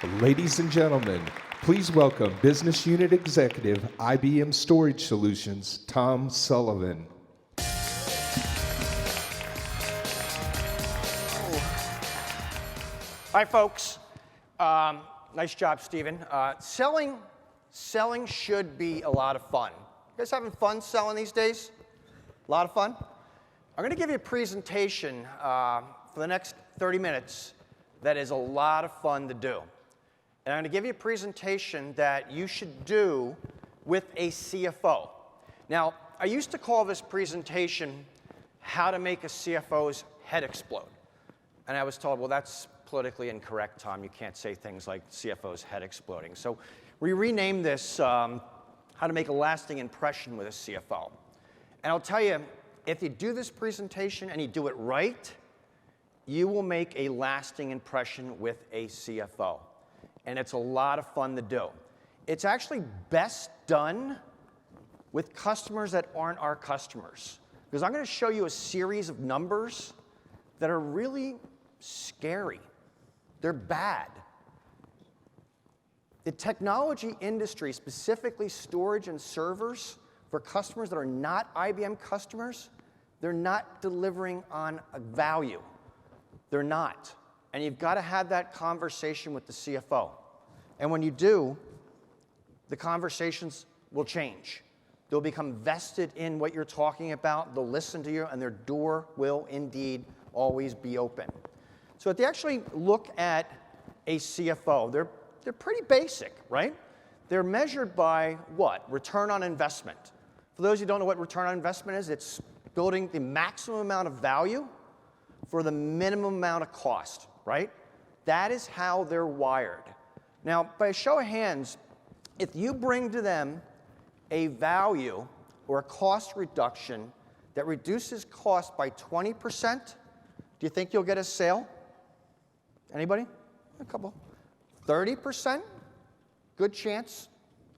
Ladies and gentlemen, please welcome Business Unit Executive, IBM Storage Solutions, Tom Sullivan. Hi, folks. Nice job, Stephen. Selling should be a lot of fun. You guys having fun selling these days? A lot of fun? I'm going to give you a presentation for the next 30 minutes that is a lot of fun to do. And I'm going to give you a presentation that you should do with a CFO. Now, I used to call this presentation how to make a CFO's head explode. And I was told, well, that's politically incorrect, Tom. You can't say things like CFO's head exploding. So we renamed this how to make a lasting impression with a CFO. And I'll tell you, if you do this presentation and you do it right, you will make a lasting impression with a CFO. And it's a lot of fun to do. It's actually best done with customers that aren't our customers. Because I'm going to show you a series of numbers that are really scary. They're bad. The technology industry, specifically storage and servers, for customers that are not IBM customers, they're not delivering on a value. They're not. And you've got to have that conversation with the CFO. And when you do, the conversations will change. They'll become vested in what you're talking about. They'll listen to you, and their door will indeed always be open. So if you actually look at a CFO, they're pretty basic, right? They're measured by what? Return on investment. For those who don't know what return on investment is, it's building the maximum amount of value for the minimum amount of cost, right? That is how they're wired. Now, by a show of hands, if you bring to them a value or a cost reduction that reduces cost by 20%, do you think you'll get a sale? Anybody? A couple. 30%? Good chance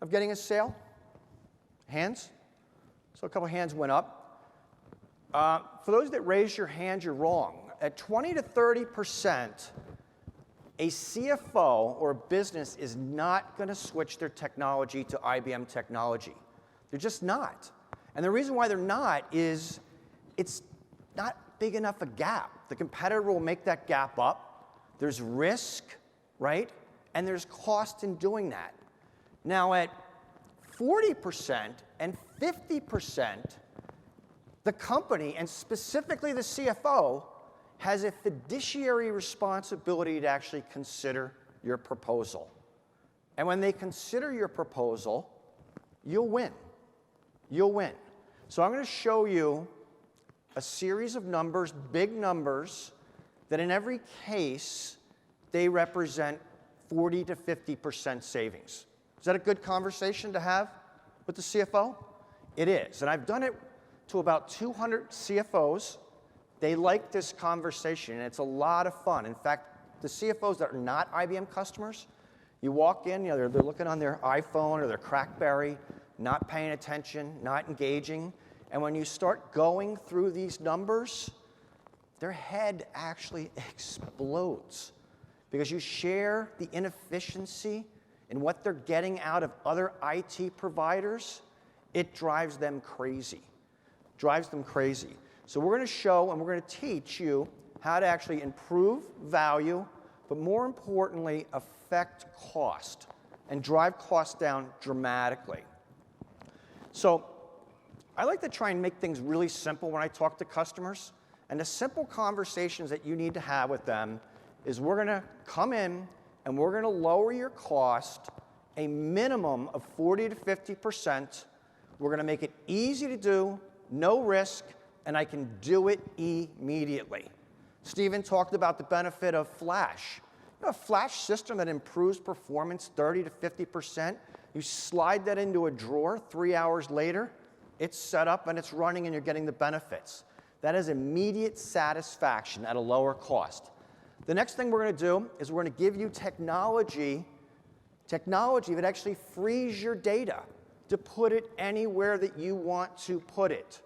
of getting a sale? Hands? So a couple hands went up. For those that raised your hand, you're wrong. At 20 to 30%, a CFO or a business is not going to switch their technology to IBM technology. They're just not. And the reason why they're not is it's not big enough a gap. The competitor will make that gap up. There's risk, right? And there's cost in doing that. Now, at 40% and 50%, the company, and specifically the CFO, has a fiduciary responsibility to actually consider your proposal. And when they consider your proposal, you'll win. You'll win. So I'm going to show you a series of numbers, big numbers, that in every case, they represent 40 to 50% savings. Is that a good conversation to have with the CFO? It is. And I've done it to about 200 CFOs. They like this conversation, and it's a lot of fun. In fact, the CFOs that are not IBM customers, you walk in, they're looking on their iPhone or their CrackBerry, not paying attention, not engaging. And when you start going through these numbers, their head actually explodes because you share the inefficiency in what they're getting out of other IT providers. It drives them crazy. Drives them crazy. So we're going to show and we're going to teach you how to actually improve value, but more importantly, affect cost and drive costs down dramatically. So I like to try and make things really simple when I talk to customers. And the simple conversations that you need to have with them is we're going to come in and we're going to lower your cost a minimum of 40 to 50%. We're going to make it easy to do, no risk, and I can do it immediately. Stephen talked about the benefit of flash. A flash system that improves performance 30 to 50%, you slide that into a drawer, 3 hours later, it's set up and it's running and you're getting the benefits. That is immediate satisfaction at a lower cost. The next thing we're going to do is we're going to give you technology that actually frees your data to put it anywhere that you want to put it.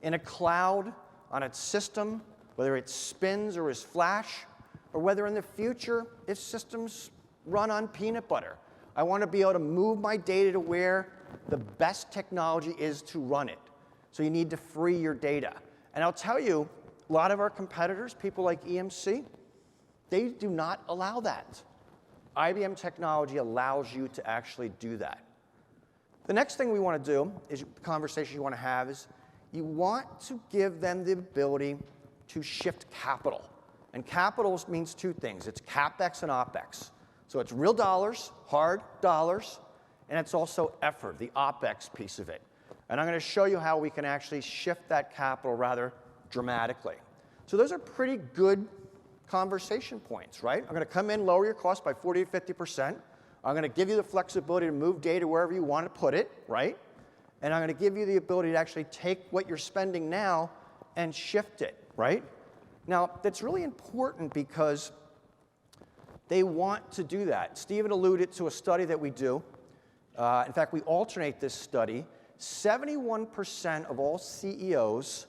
In a cloud, on a system, whether it spins or is flash, or whether in the future, if systems run on peanut butter. I want to be able to move my data to where the best technology is to run it. So you need to free your data. And I'll tell you, a lot of our competitors, people like EMC, they do not allow that. IBM technology allows you to actually do that. The next thing we want to do is the conversation you want to have is you want to give them the ability to shift capital. And capital means two things. It's CapEx and OpEx. So it's real dollars, hard dollars, and it's also effort, the OpEx piece of it. And I'm going to show you how we can actually shift that capital rather dramatically. So those are pretty good conversation points, right? I'm going to come in, lower your cost by 40 to 50%. I'm going to give you the flexibility to move data wherever you want to put it, right? And I'm going to give you the ability to actually take what you're spending now and shift it, right? Now, that's really important because they want to do that. Stephen alluded to a study that we do. In fact, we alternate this study. 71% of all CEOs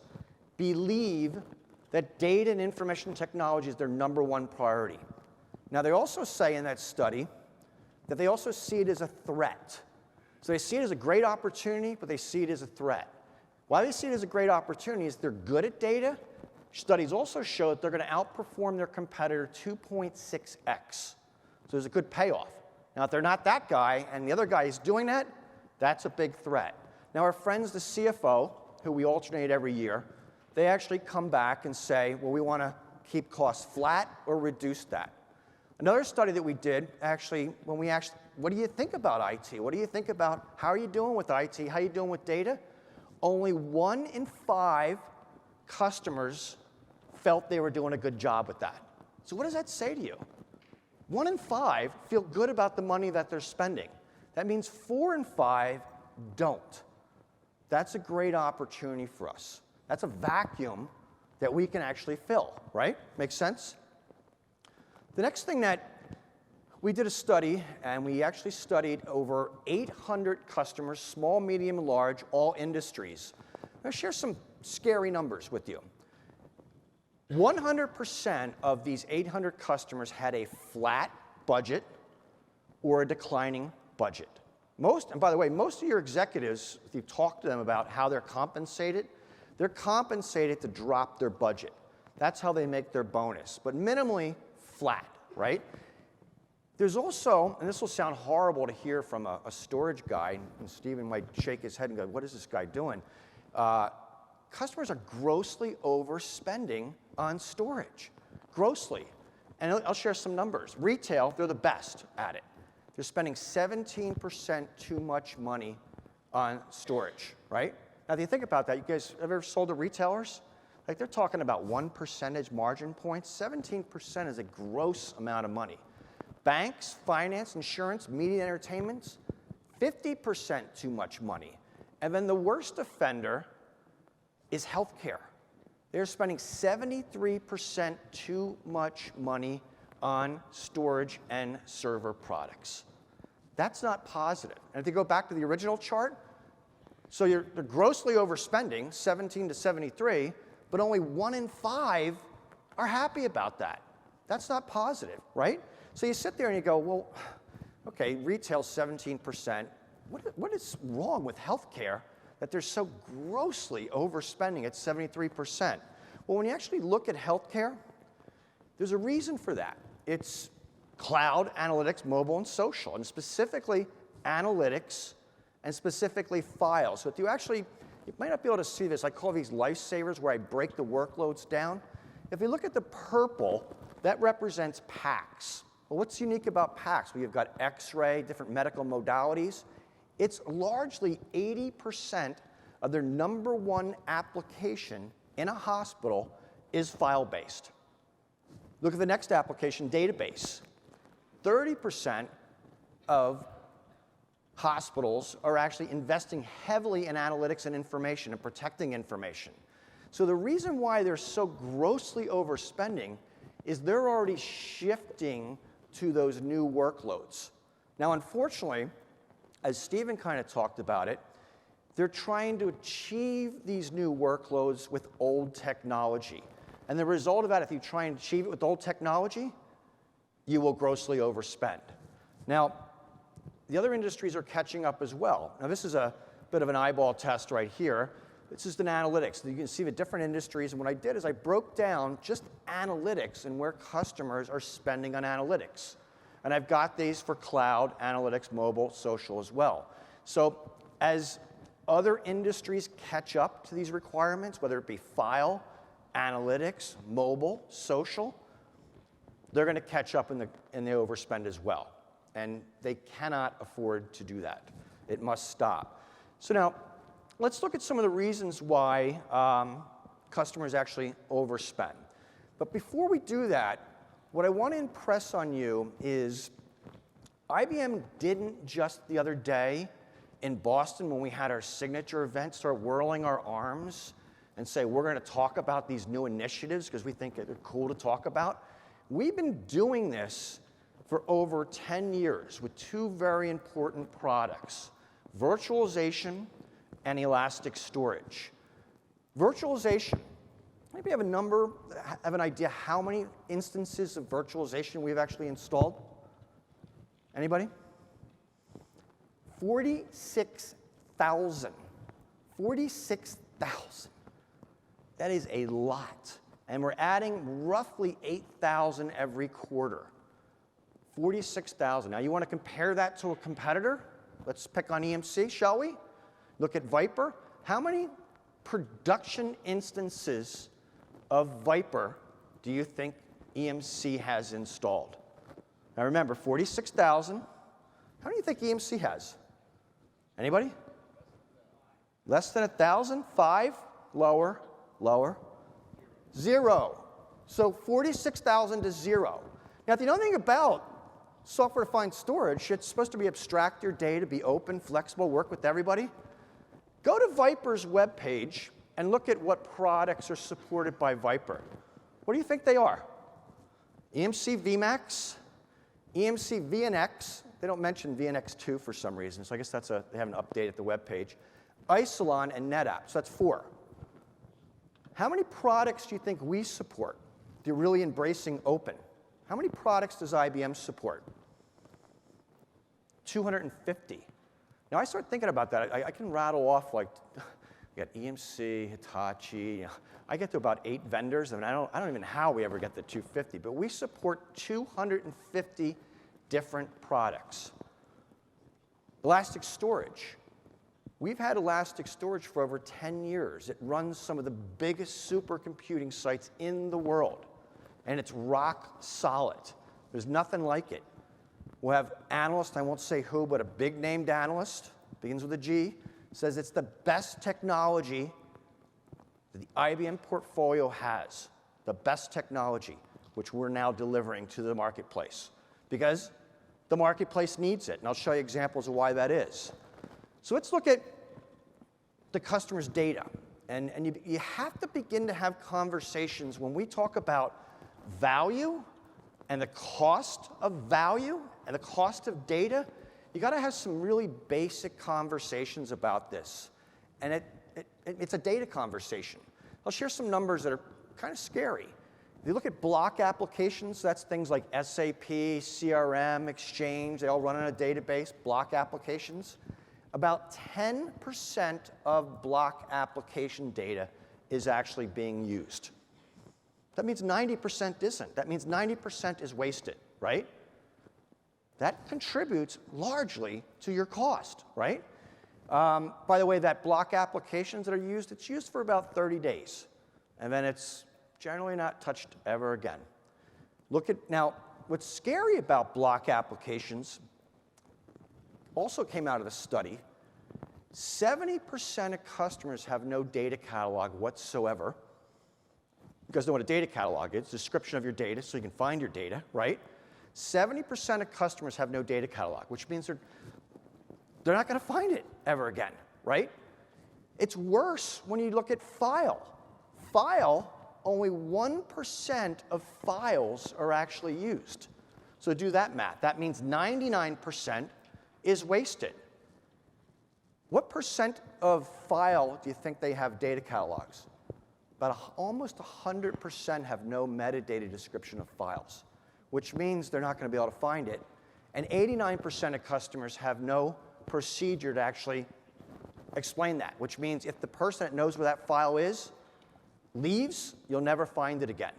believe that data and information technology is their #1 priority. Now, they also say in that study that they also see it as a threat. So they see it as a great opportunity, but they see it as a threat. Why they see it as a great opportunity is they're good at data. Studies also show that they're going to outperform their competitor 2.6x. So there's a good payoff. Now, if they're not that guy and the other guy is doing that, that's a big threat. Now, our friends, the CFO, who we alternate every year, they actually come back and say, well, we want to keep costs flat or reduce that. Another study that we did, actually, when we asked, what do you think about IT? What do you think about, how are you doing with IT? How are you doing with data? Only 1 in 5 customers felt they were doing a good job with that. So what does that say to you? 1 in 5 feel good about the money that they're spending. That means 4 in 5 don't. That's a great opportunity for us. That's a vacuum that we can actually fill, right? Makes sense? The next thing that we did a study, and we actually studied over 800 customers, small, medium, and large, all industries. I'm going to share some scary numbers with you. 100% of these 800 customers had a flat budget or a declining budget. And by the way, most of your executives, if you talk to them about how they're compensated to drop their budget. That's how they make their bonus, but minimally flat, right? There's also, and this will sound horrible to hear from a storage guy, and Stephen might shake his head and go, what is this guy doing? Customers are grossly overspending on storage, grossly. And I'll share some numbers. Retail, they're the best at it. They're spending 17% too much money on storage, right? Now, if you think about that, you guys have ever sold to retailers? Like, they're talking about 1% margin points. 17% is a gross amount of money. Banks, finance, insurance, media, and entertainment, 50% too much money. And then the worst offender is healthcare. They're spending 73% too much money on storage and server products. That's not positive. And if you go back to the original chart, so they're grossly overspending, 17 to 73, but only 1 in 5 are happy about that. That's not positive, right? So you sit there and you go, well, okay, retail 17%. What is wrong with healthcare that they're so grossly overspending at 73%? Well, when you actually look at healthcare, there's a reason for that. It's cloud, analytics, mobile, and social, and specifically analytics and specifically files. So if you might not be able to see this. I call these lifesavers where I break the workloads down. If you look at the purple, that represents PACS. Well, what's unique about PACS? Well, you've got X-ray, different medical modalities. It's largely 80% of their #1 application in a hospital is file-based. Look at the next application, database. 30% of hospitals are actually investing heavily in analytics and information and protecting information. So the reason why they're so grossly overspending is they're already shifting to those new workloads. Now, unfortunately, as Stephen kind of talked about it, they're trying to achieve these new workloads with old technology. And the result of that, if you try and achieve it with old technology, you will grossly overspend. Now, the other industries are catching up as well. Now, this is a bit of an eyeball test right here. This is an analytics. You can see the different industries, and what I did is I broke down just analytics and where customers are spending on analytics. And I've got these for cloud, analytics, mobile, social as well. So as other industries catch up to these requirements, whether it be file, analytics, mobile, social, they're going to catch up in the overspend as well. And they cannot afford to do that. It must stop. So now, let's look at some of the reasons why customers actually overspend. But before we do that, what I want to impress on you is IBM didn't just the other day in Boston when we had our signature event start whirling our arms and say, we're going to talk about these new initiatives because we think they're cool to talk about. We've been doing this for over 10 years with two very important products, virtualization and elastic storage. Virtualization, maybe have a number, have an idea how many instances of virtualization we've actually installed? Anybody? 46,000. 46,000. That is a lot. And we're adding roughly 8,000 every quarter. 46,000. Now, you want to compare that to a competitor? Let's pick on EMC, shall we? Look at Viper. How many production instances of Viper do you think EMC has installed? Now remember, 46,000. How do you think EMC has? Anybody? Less than 1,000? 5? Lower? Lower? 0. So 46,000 to 0. Now, if you know anything about software-defined storage, it's supposed to be abstract your data, be open, flexible, work with everybody. Go to Viper's webpage and look at what products are supported by Viper. What do you think they are? EMC VMAX, EMC VNX. They don't mention VNX2 for some reason, so I guess they haven't updated the webpage. Isilon and NetApp, so that's 4. How many products do you think we support? They're really embracing open. How many products does IBM support? 250. Now, I start thinking about that. I can rattle off like, we got EMC, Hitachi. I get to about 8 vendors, and I don't even know how we ever get to 250, but we support 250 different products. Elastic storage. We've had elastic storage for over 10 years. It runs some of the biggest supercomputing sites in the world, and it's rock solid. There's nothing like it. We'll have analysts, I won't say who, but a big-named analyst, begins with a G, says it's the best technology that the IBM portfolio has, the best technology, which we're now delivering to the marketplace, because the marketplace needs it, and I'll show you examples of why that is. So let's look at the customer's data, and you have to begin to have conversations when we talk about value and the cost of value and the cost of data. You got to have some really basic conversations about this, and it's a data conversation. I'll share some numbers that are kind of scary. If you look at block applications, that's things like SAP, CRM, Exchange, they all run on a database, block applications. About 10% of block application data is actually being used. That means 90% isn't. That means 90% is wasted, right? That contributes largely to your cost, right? By the way, that block applications that are used, it's used for about 30 days. And then it's generally not touched ever again. Now, what's scary about block applications also came out of the study. 70% of customers have no data catalog whatsoever. You guys know what a data catalog is, description of your data so you can find your data, right? 70% of customers have no data catalog, which means they're not going to find it ever again, right? It's worse when you look at file. File, only 1% of files are actually used. So do that math. That means 99% is wasted. What percent of file do you think they have data catalogs? Almost 100% have no metadata description of files, which means they're not going to be able to find it. And 89% of customers have no procedure to actually explain that, which means if the person that knows where that file is leaves, you'll never find it again.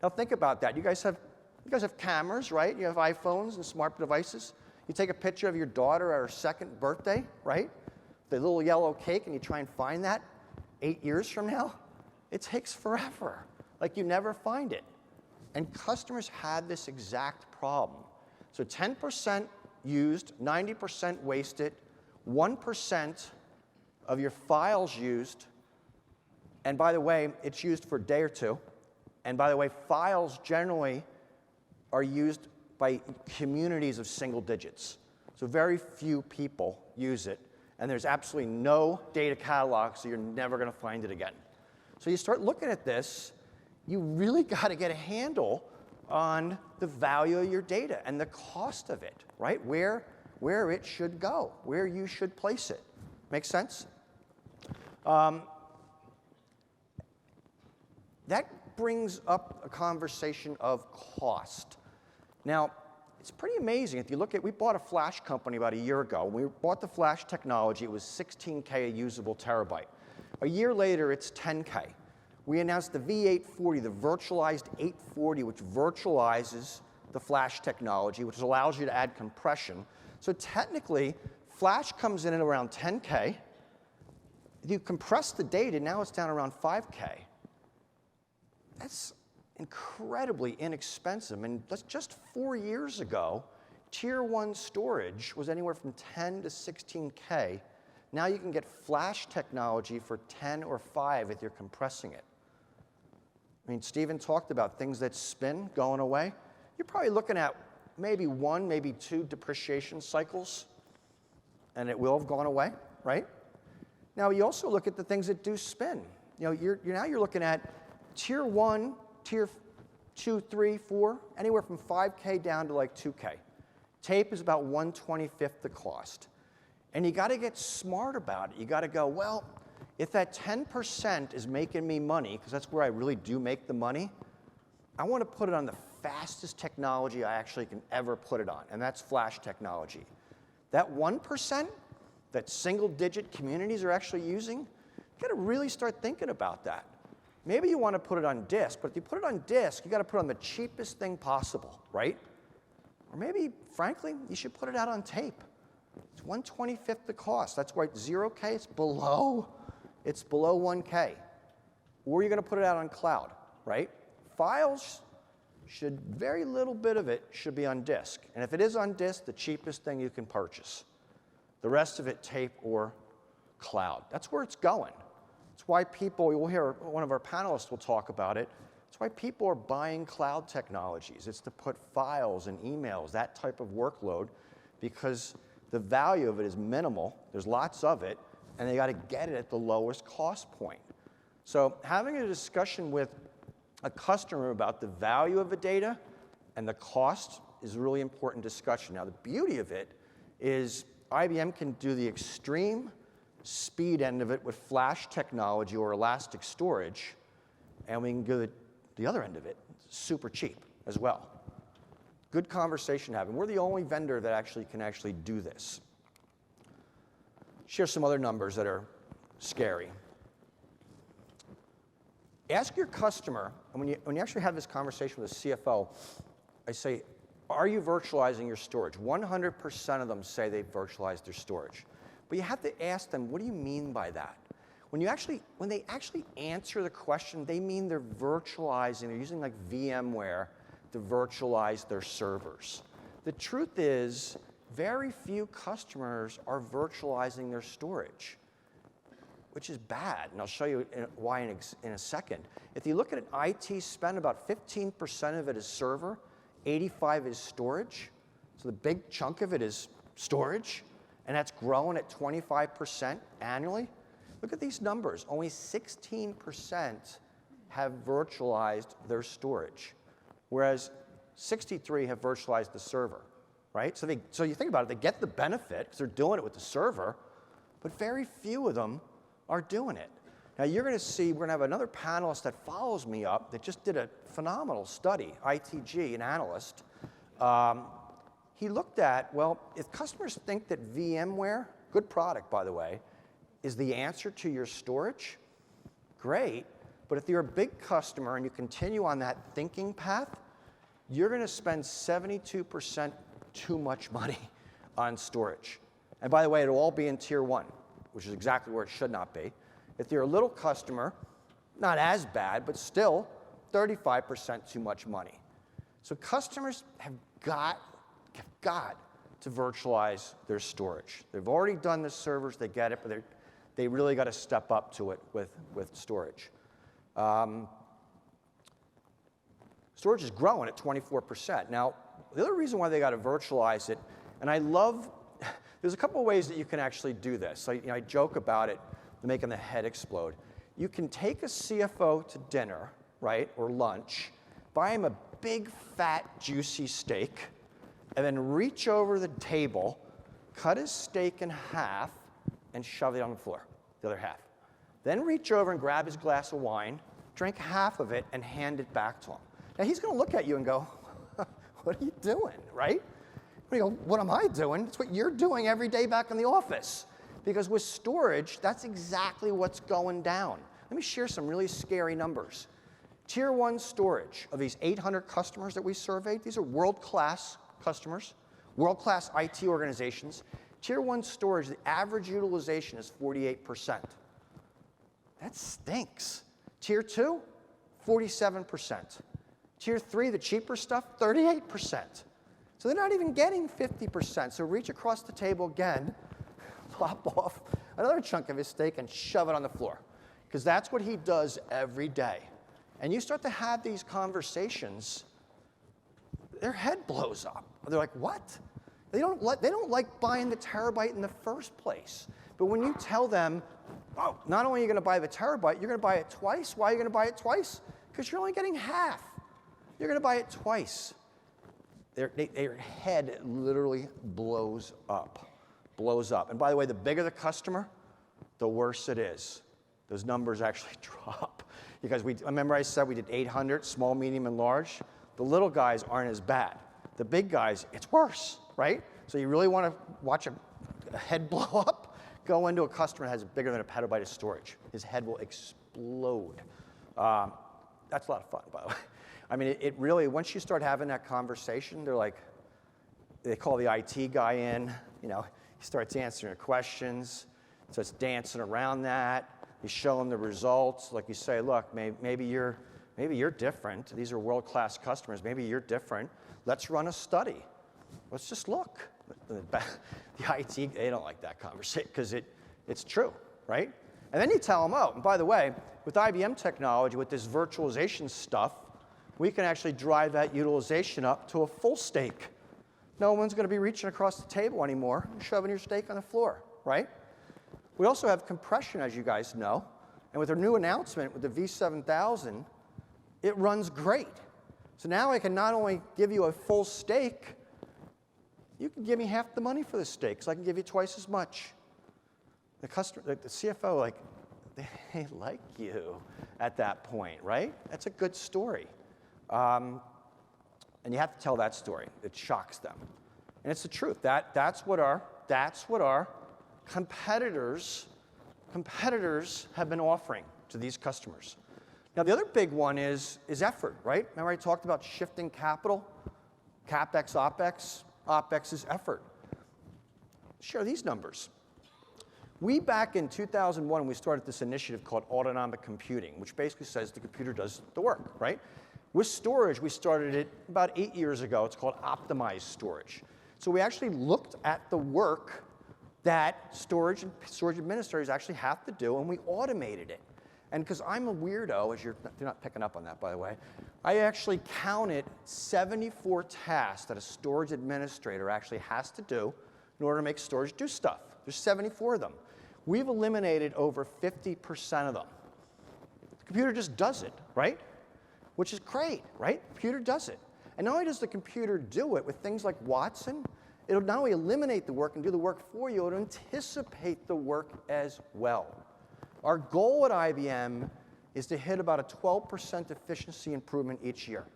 Now think about that. You guys have cameras, right? You have iPhones and smart devices. You take a picture of your daughter at her 2nd birthday, right? The little yellow cake, and you try and find that 8 years from now. It takes forever. Like, you never find it. And customers had this exact problem. So 10% used, 90% wasted, 1% of your files used, and by the way, it's used for a day or two. And by the way, files generally are used by communities of single digits. So very few people use it, and there's absolutely no data catalog, so you're never going to find it again. So you start looking at this, you really got to get a handle on the value of your data and the cost of it, right? Where it should go, where you should place it. Make sense? That brings up a conversation of cost. Now, it's pretty amazing. If you look at, we bought a flash company about a year ago. When we bought the flash technology, it was 16K a usable terabyte. A year later, it's 10K. We announced the V840, the virtualized 840, which virtualizes the flash technology, which allows you to add compression. So technically, flash comes in at around 10K. If you compress the data, now it's down around 5K. That's incredibly inexpensive. And just 4 years ago, Tier 1 storage was anywhere from 10 to 16K. Now you can get flash technology for 10 or 5 if you're compressing it. I mean, Stephen talked about things that spin going away. You're probably looking at maybe 1, maybe 2 depreciation cycles, and it will have gone away, right? Now, you also look at the things that do spin. You know, now you're looking at Tier 1, Tier 2, 3, 4, anywhere from 5K down to like 2K. Tape is about 1/25 the cost. And you got to get smart about it. You got to go, well, if that 10% is making me money, because that's where I really do make the money, I want to put it on the fastest technology I actually can ever put it on, and that's flash technology. That 1% that single-digit communities are actually using, you got to really start thinking about that. Maybe you want to put it on disk, but if you put it on disk, you got to put it on the cheapest thing possible, right? Or maybe, frankly, you should put it out on tape. It's 1/25 the cost. That's why 0K, it's below 1K. Or you're going to put it out on cloud, right? Files should, very little bit of it should be on disk. And if it is on disk, the cheapest thing you can purchase. The rest of it, tape or cloud. That's where it's going. It's why people, you'll hear one of our panelists will talk about it. It's why people are buying cloud technologies. It's to put files and emails, that type of workload, because the value of it is minimal. There's lots of it, and they got to get it at the lowest cost point. So having a discussion with a customer about the value of the data and the cost is a really important discussion. Now, the beauty of it is IBM can do the extreme speed end of it with flash technology or elastic storage, and we can go the other end of it super cheap as well. Good conversation having. We're the only vendor that can actually do this. Share some other numbers that are scary. Ask your customer, and when you actually have this conversation with a CFO, I say, are you virtualizing your storage? 100% of them say they virtualize their storage. But you have to ask them, what do you mean by that? When they actually answer the question, they mean they're virtualizing, they're using like VMware to virtualize their servers. The truth is, very few customers are virtualizing their storage, which is bad, and I'll show you why in a second. If you look at an IT spend, about 15% of it is server, 85% is storage, so the big chunk of it is storage, and that's growing at 25% annually. Look at these numbers. Only 16% have virtualized their storage, whereas 63% have virtualized the server, right? So you think about it, they get the benefit because they're doing it with the server, but very few of them are doing it. Now you're going to see, we're going to have another panelist that follows me up that just did a phenomenal study, ITG, an analyst. he looked at, well, if customers think that VMware, good product by the way, is the answer to your storage, great. But if you're a big customer and you continue on that thinking path, you're going to spend 72% too much money on storage. And by the way, it'll all be in tier 1, which is exactly where it should not be. If you're a little customer, not as bad, but still 35% too much money. So customers have got to virtualize their storage. They've already done the servers, they get it, but they really got to step up to it with storage. Storage is growing at 24%. Now, the other reason why they got to virtualize it, and I love, there's a couple of ways that you can actually do this. I joke about it, making the head explode. You can take a CFO to dinner, right, or lunch, buy him a big, fat, juicy steak, and then reach over the table, cut his steak in half, and shove it on the floor, the other half. Then reach over and grab his glass of wine, drink half of it, and hand it back to him. Now, he's going to look at you and go, what are you doing, right? And you go, what am I doing? It's what you're doing every day back in the office. Because with storage, that's exactly what's going down. Let me share some really scary numbers. Tier 1 storage of these 800 customers that we surveyed, these are world-class customers, world-class IT organizations. Tier 1 storage, the average utilization is 48%. That stinks. Tier 2, 47%. Tier 3, the cheaper stuff, 38%. So they're not even getting 50%. So reach across the table again, plop off another chunk of his steak and shove it on the floor. Because that's what he does every day. And you start to have these conversations, their head blows up. They're like, what? They don't like buying the terabyte in the first place. But when you tell them, oh, not only are you going to buy the terabyte, you're going to buy it twice. Why are you going to buy it twice? Because you're only getting half. You're going to buy it twice. Their head literally blows up. Blows up. And by the way, the bigger the customer, the worse it is. Those numbers actually drop. Because remember I said we did 800, small, medium, and large? The little guys aren't as bad. The big guys, it's worse, right? So you really want to watch a head blow up? Go into a customer that has bigger than a petabyte of storage. His head will explode. That's a lot of fun, by the way. I mean, it really, once you start having that conversation, they're like, they call the IT guy in, he starts answering questions, starts dancing around that. You show them the results, like you say, look, maybe you're different. These are world-class customers. Maybe you're different. Let's run a study. Let's just look. The IT, they don't like that conversation because it's true, right? And then you tell them, oh, and by the way, with IBM technology, with this virtualization stuff, we can actually drive that utilization up to a full steak. No one's going to be reaching across the table anymore and shoving your steak on the floor, right? We also have compression, as you guys know. And with our new announcement with the V7000, it runs great. So now I can not only give you a full steak, you can give me half the money for the steak, so I can give you twice as much. The customer, the CFO, they like you at that point, right? That's a good story. And you have to tell that story. It shocks them. And it's the truth. That's what our competitors have been offering to these customers. Now, the other big one is effort, right? Remember I talked about shifting capital? CapEx, OpEx. OpEx is effort. Share these numbers. Back in 2001, we started this initiative called autonomic computing, which basically says the computer does the work, right? With storage, we started it about 8 years ago. It's called optimized storage. So we actually looked at the work that storage administrators actually have to do, and we automated it. And because I'm a weirdo, as you're not picking up on that, by the way, I actually counted 74 tasks that a storage administrator actually has to do in order to make storage do stuff. There's 74 of them. We've eliminated over 50% of them. The computer just does it, right? Which is great, right? The computer does it. And not only does the computer do it with things like Watson, it'll not only eliminate the work and do the work for you, it'll anticipate the work as well. Our goal at IBM is to hit about a 12% efficiency improvement each year.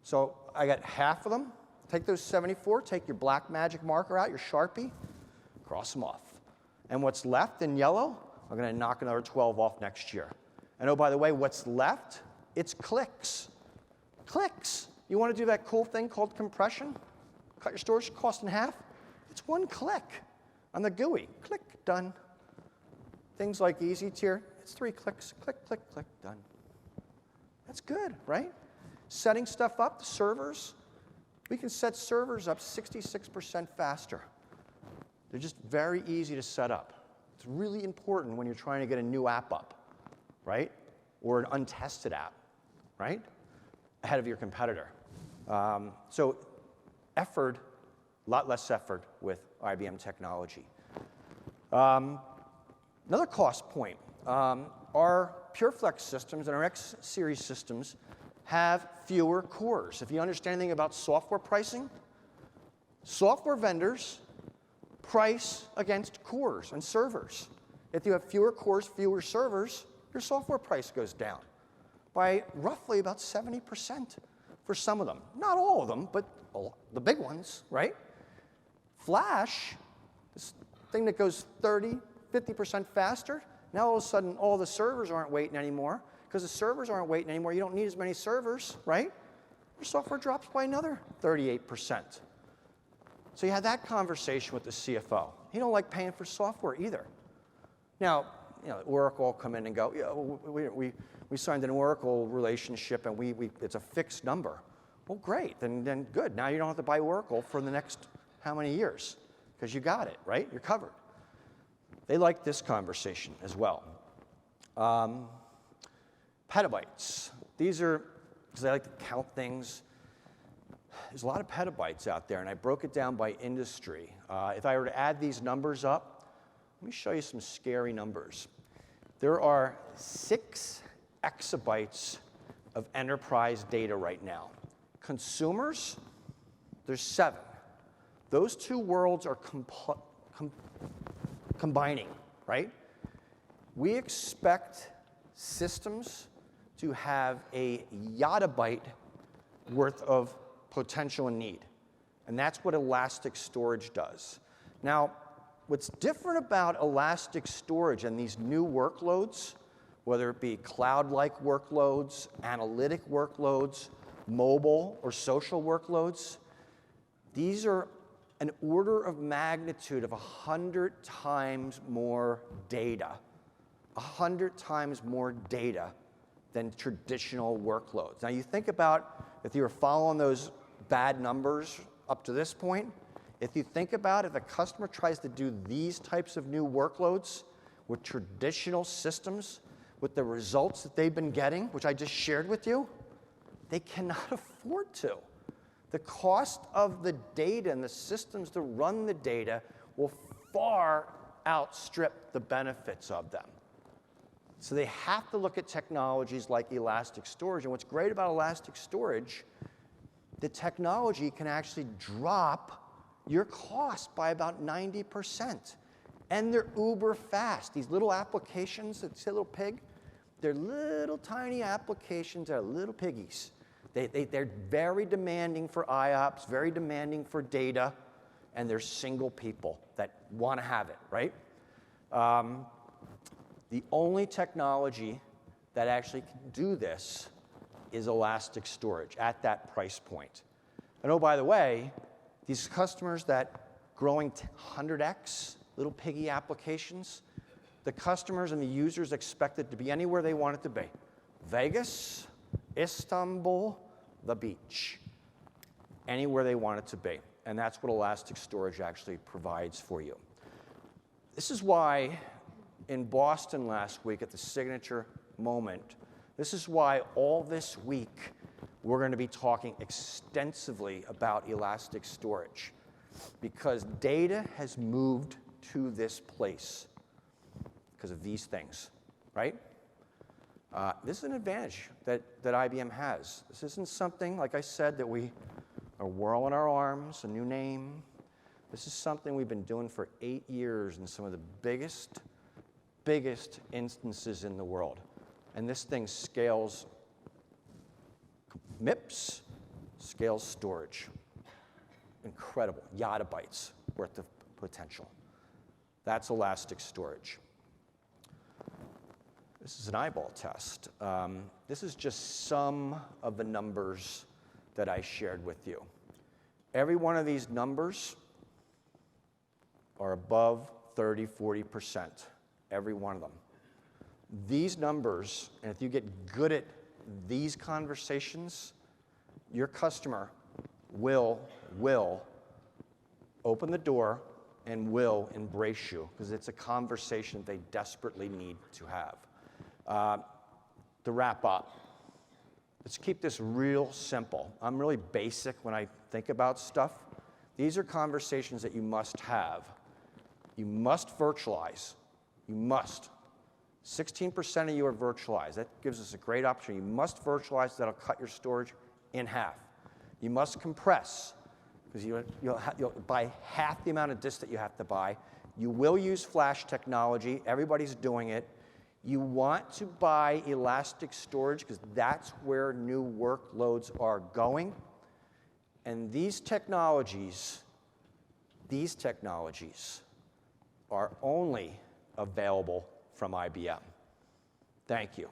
So I got half of them Take those 74, take your black magic marker out, your Sharpie, cross them off. And what's left in yellow, I'm going to knock another 12 off next year. And oh, by the way, what's left? It's clicks. Clicks. You want to do that cool thing called compression? Cut your storage cost in half? It's one click on the GUI. Click, done. Things like Easy Tier, it's 3 clicks. Click, click, click, done. That's good, right? Setting stuff up, the servers, we can set servers up 66% faster. They're just very easy to set up. It's really important when you're trying to get a new app up, right? Or an untested app, right? Ahead of your competitor. So effort, a lot less effort with IBM technology. Another cost point. Our PureFlex systems and our X series systems have fewer cores. If you understand anything about software pricing, software vendors price against cores and servers. If you have fewer cores, fewer servers, your software price goes down by roughly about 70% for some of them. Not all of them, but the big ones, right? Flash, this thing that goes 30, 50% faster, now all of a sudden all the servers aren't waiting anymore. Because the servers aren't waiting anymore, you don't need as many servers, right? Your software drops by another 38%. So you had that conversation with the CFO. He don't like paying for software either. Now, Oracle will come in and go, yeah, we signed an Oracle relationship and it's a fixed number. Well, great, then good. Now you don't have to buy Oracle for the next how many years? Because you got it, right? You're covered. They like this conversation as well. Petabytes. These are, because I like to count things, there's a lot of petabytes out there, and I broke it down by industry. If I were to add these numbers up, let me show you some scary numbers. There are 6 exabytes of enterprise data right now. Consumers, there's 7. Those two worlds are combining, right? We expect systems to have a yottabyte worth of potential and need. And that's what elastic storage does. Now, what's different about elastic storage and these new workloads, whether it be cloud-like workloads, analytic workloads, mobile or social workloads, these are an order of magnitude of 100 times more data. 100 times more data than traditional workloads. Now you think about, if you were following those bad numbers up to this point, if you think about if a customer tries to do these types of new workloads with traditional systems, with the results that they've been getting, which I just shared with you, they cannot afford to. The cost of the data and the systems to run the data will far outstrip the benefits of them. So they have to look at technologies like elastic storage. And what's great about elastic storage, the technology can actually drop your cost by about 90%. And they're uber fast. These little applications, it's a little pig, they're little tiny applications that are little piggies. They're very demanding for IOPS, very demanding for data, and they're single people that want to have it, right? The only technology that actually can do this is elastic storage at that price point. And oh, by the way, these customers that growing 100x, little piggy applications, the customers and the users expect it to be anywhere they want it to be. Vegas, Istanbul, the beach. Anywhere they want it to be. And that's what elastic storage actually provides for you. This is why in Boston last week at the signature moment, this is why all this week we're going to be talking extensively about elastic storage, because data has moved to this place because of these things, right? This is an advantage that IBM has. This isn't something, like I said, that we are whirling our arms, a new name. This is something we've been doing for 8 years in some of the biggest instances in the world. And this thing scales MIPS, scales storage. incredible, yottabytes worth of potential. That's elastic storage. This is an eyeball test. This is just some of the numbers that I shared with you. Every one of these numbers are above 30, 40%, every one of them. These numbers, and if you get good at these conversations, your customer will open the door and will embrace you, because it's a conversation they desperately need to have. To wrap up, let's keep this real simple. I'm really basic when I think about stuff. These are conversations that you must have. You must virtualize. You must. 16% of you are virtualized. That gives us a great opportunity. You must virtualize. That'll cut your storage in half. You must compress, because you'll buy half the amount of disk that you have to buy. You will use flash technology. Everybody's doing it. You want to buy elastic storage, because that's where new workloads are going. And these technologies are only available from IBM. Thank you.